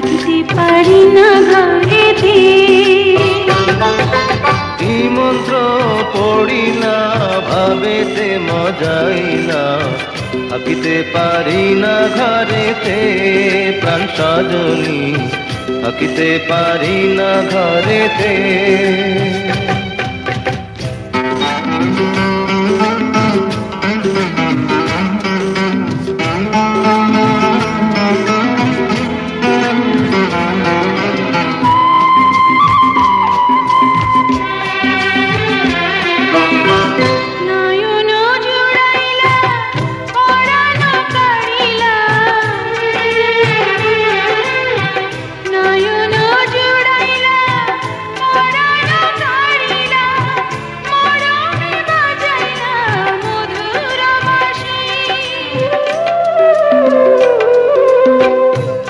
থাকিতে পারি না ঘরেতে। কি মন্ত্র পড়িলা ভাবেতে মজাইলা, থাকিতে পারি না ঘরেতে প্রাণ সজনী, থাকিতে পারি না ঘরেতে।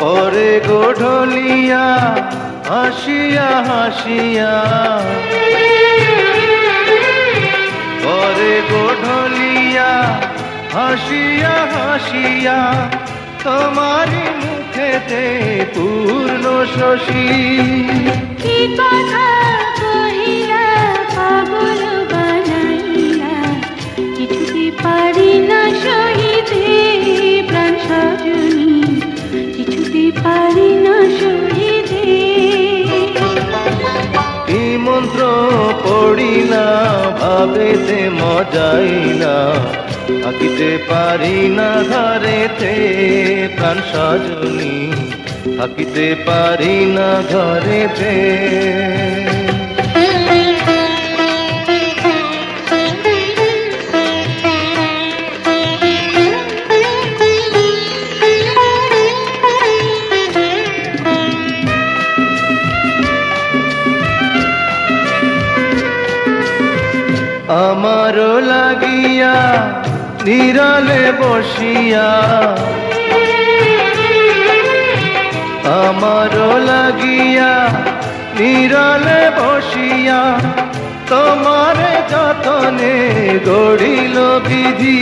পরে গোঢলিয়া হাসিয়া হাসিয়া, পরে গোঢলিয়া হাসিয়া হাসিয়া, তোমারি মুখেতে পূর্ণ শশী। কি কথা কহিলা পাগল বানাইলা, কিছুতে পারি না সহিতে প্রাণ সজনী, কিছুতে পারি না সহিতে। কি মন্ত্র পড়িলা ভাবেতে মজাইলা, থাকিতে পারি না ঘরেতে প্রাণ সজনী, থাকিতে পারি না ঘরেতে। আমারও লাগিয়া নিরালে বসিয়া, আমারও লাগিয়া নিরালে বসিয়া, তোমারে যতনে গড়িল বিধি।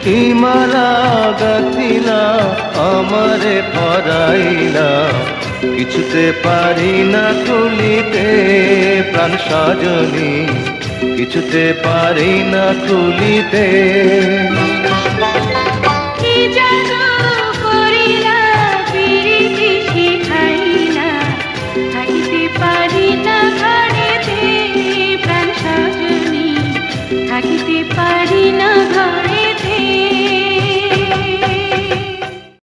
কি মালা গাথিলা আমারে পরাইলা, কিছুতে পারি না খুলিতে প্রাণ সজনী, কিছুতে পারি না খুলিতে। কি জাদু